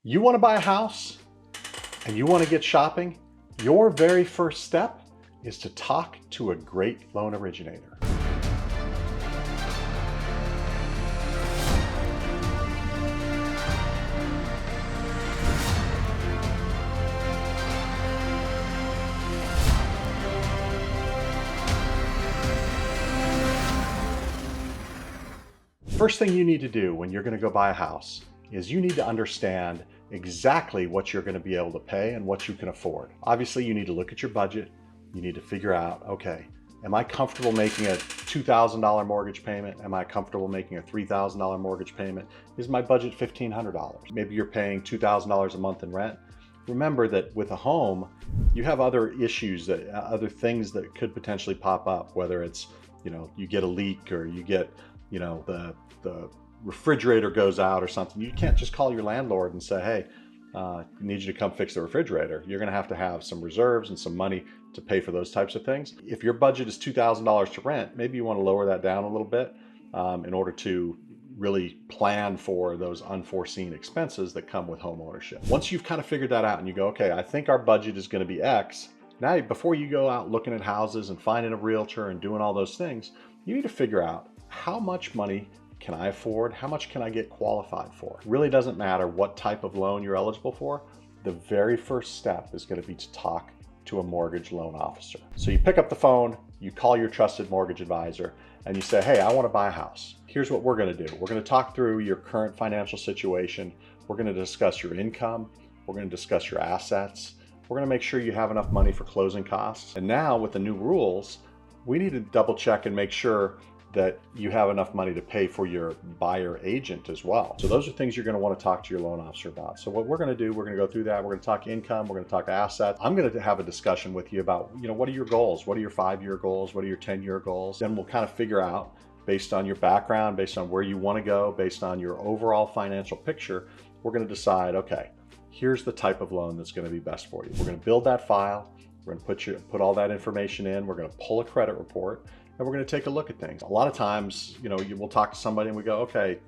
You want to buy a house and you want to get shopping? Your very first step is to talk to a great loan originator. First thing you need to do when you're going to go buy a house is you need to understand exactly what you're going to be able to pay and what you can afford. Obviously, you need to look at your budget. You need to figure out, okay, am I comfortable making a $2,000 mortgage payment? Am I comfortable making a $3,000 mortgage payment? Is my budget $1,500? Maybe you're paying $2,000 a month in rent. Remember that with a home, you have other issues, other things that could potentially pop up, whether it's, you get a leak or you get, the refrigerator goes out or something. You can't just call your landlord and say, hey, I need you to come fix the refrigerator. You're going to have some reserves and some money to pay for those types of things. If your budget is $2,000 to rent, maybe you want to lower that down a little bit in order to really plan for those unforeseen expenses that come with home ownership. Once you've kind of figured that out and you go, okay, I think our budget is going to be X. Now, before you go out looking at houses and finding a realtor and doing all those things, you need to figure out how much money can I afford? How much can I get qualified for? It really doesn't matter what type of loan you're eligible for. The very first step is going to be to talk to a mortgage loan officer. So you pick up the phone, you call your trusted mortgage advisor, and you say, hey, I want to buy a house. Here's what we're going to do. We're going to talk through your current financial situation. We're going to discuss your income. We're going to discuss your assets. We're going to make sure you have enough money for closing costs. And now with the new rules, we need to double check and make sure that you have enough money to pay for your buyer agent as well. So those are things you're going to want to talk to your loan officer about. So what we're going to do, we're going to go through that. We're going to talk income. We're going to talk assets. I'm going to have a discussion with you about, what are your goals? What are your 5-year goals? What are your 10-year goals? Then we'll kind of figure out, based on your background, based on where you want to go, based on your overall financial picture, we're going to decide, okay, here's the type of loan that's going to be best for you. We're going to build that file. We're going to put all that information in. We're going to pull a credit report. And we're going to take a look at things. A lot of times, we'll talk to somebody and we go, okay,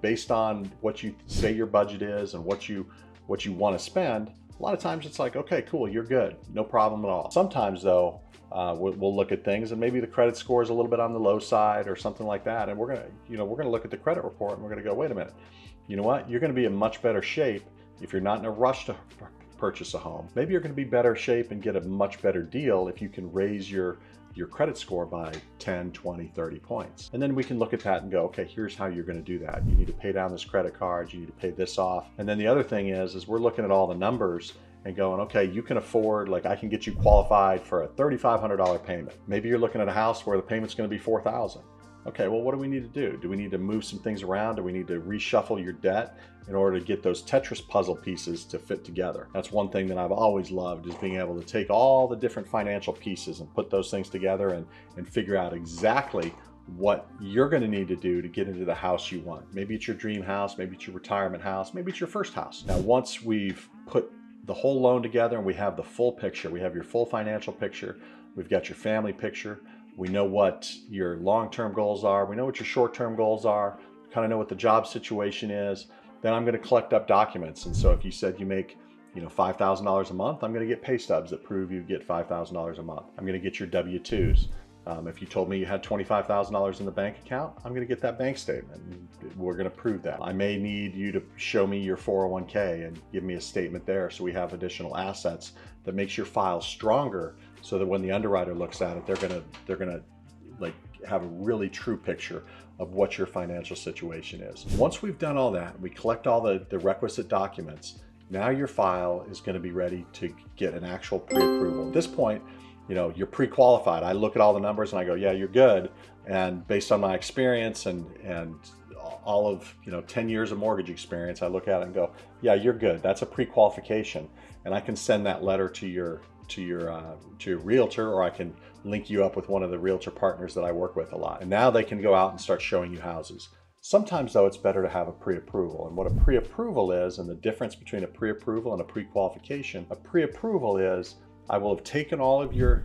based on what you say your budget is and what you want to spend, a lot of times it's like, okay, cool, you're good, no problem at all. Sometimes though, we'll look at things and maybe the credit score is a little bit on the low side or something like that. And we're going to look at the credit report and we're going to go, wait a minute, you know what? You're going to be in much better shape if you're not in a rush to purchase a home. Maybe you're going to be better shape and get a much better deal if you can raise your credit score by 10, 20, 30 points. And then we can look at that and go, okay, here's how you're going to do that. You need to pay down this credit card. You need to pay this off. And then the other thing is we're looking at all the numbers and going, okay, you can afford, I can get you qualified for a $3,500 payment. Maybe you're looking at a house where the payment's going to be $4,000. Okay, well, what do we need to do? Do we need to move some things around? Do we need to reshuffle your debt in order to get those Tetris puzzle pieces to fit together? That's one thing that I've always loved, is being able to take all the different financial pieces and put those things together and figure out exactly what you're going to need to do to get into the house you want. Maybe it's your dream house, maybe it's your retirement house, maybe it's your first house. Now, once we've put the whole loan together and we have the full picture, we have your full financial picture, we've got your family picture, we know what your long-term goals are. We know what your short-term goals are. Kind of know what the job situation is. Then I'm going to collect up documents. And so if you said you make, $5,000 a month, I'm going to get pay stubs that prove you get $5,000 a month. I'm going to get your W-2s. If you told me you had $25,000 in the bank account, I'm going to get that bank statement. We're going to prove that. I may need you to show me your 401k and give me a statement there so we have additional assets that makes your file stronger, so that when the underwriter looks at it, they're gonna have a really true picture of what your financial situation is. Once we've done all that, we collect all the requisite documents. Now your file is going to be ready to get an actual pre-approval. At this point, you're pre-qualified. I look at all the numbers and I go, yeah, you're good. And based on my experience and all of 10 years of mortgage experience, I look at it and go, yeah, you're good. That's a pre-qualification, and I can send that letter to your realtor, or I can link you up with one of the realtor partners that I work with a lot. And now they can go out and start showing you houses. Sometimes though, it's better to have a pre-approval. And what a pre-approval is, and the difference between a pre-approval and a pre-qualification, a pre-approval is, I will have taken all of your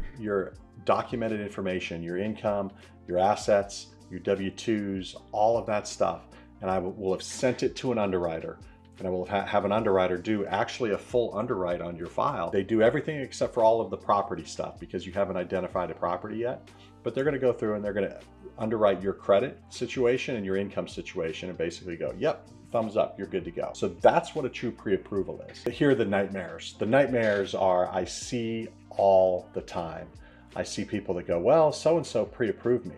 documented information, your income, your assets, your W-2s, all of that stuff, and I will have sent it to an underwriter. and I will have an underwriter do actually a full underwrite on your file. They do everything except for all of the property stuff because you haven't identified a property yet, but they're going to go through and they're going to underwrite your credit situation and your income situation and basically go, yep, thumbs up, you're good to go. So that's what a true pre-approval is. Here are the nightmares. The nightmares are, I see all the time. I see people that go, well, so-and-so pre-approved me.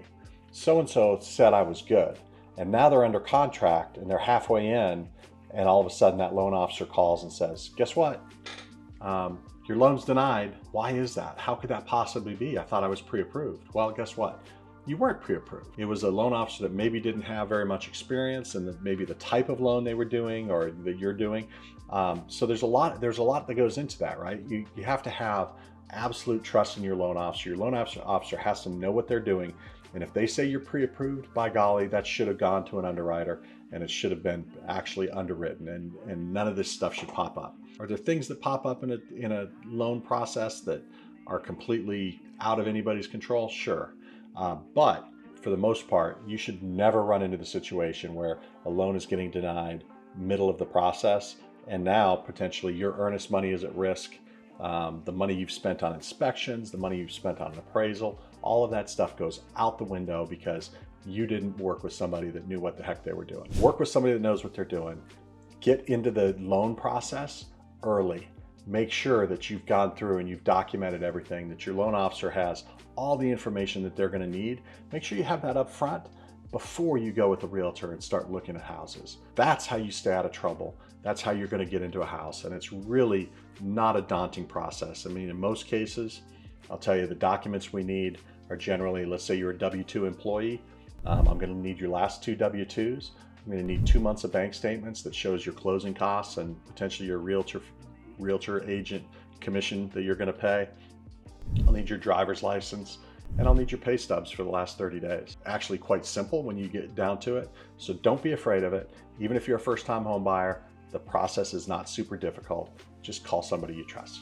So-and-so said I was good. And now they're under contract and they're halfway in, and all of a sudden that loan officer calls and says, guess what? Your loan's denied. Why is that? How could that possibly be? I thought I was pre-approved. Well, guess what? You weren't pre-approved. It was a loan officer that maybe didn't have very much experience and maybe the type of loan they were doing or that you're doing. So there's a lot that goes into that, right? You have to have absolute trust in your loan officer. Your loan officer has to know what they're doing. And if they say you're pre-approved, by golly, that should have gone to an underwriter and it should have been actually underwritten, and none of this stuff should pop up. Are there things that pop up in a loan process that are completely out of anybody's control? Sure. But for the most part, you should never run into the situation where a loan is getting denied middle of the process and now potentially your earnest money is at risk. The money you've spent on inspections, the money you've spent on an appraisal, all of that stuff goes out the window because you didn't work with somebody that knew what the heck they were doing. Work with somebody that knows what they're doing. Get into the loan process early. Make sure that you've gone through and you've documented everything, that your loan officer has all the information that they're going to need. Make sure you have that up front before you go with the realtor and start looking at houses. That's how you stay out of trouble. That's how you're going to get into a house. And it's really not a daunting process. I mean, in most cases, I'll tell you the documents we need are generally, let's say you're a W-2 employee. I'm going to need your last 2 W-2s. I'm going to need 2 months of bank statements that shows your closing costs and potentially your realtor agent commission that you're going to pay. I'll need your driver's license, and I'll need your pay stubs for the last 30 days. Actually quite simple when you get down to it. So don't be afraid of it. Even if you're a first-time home buyer, the process is not super difficult. Just call somebody you trust.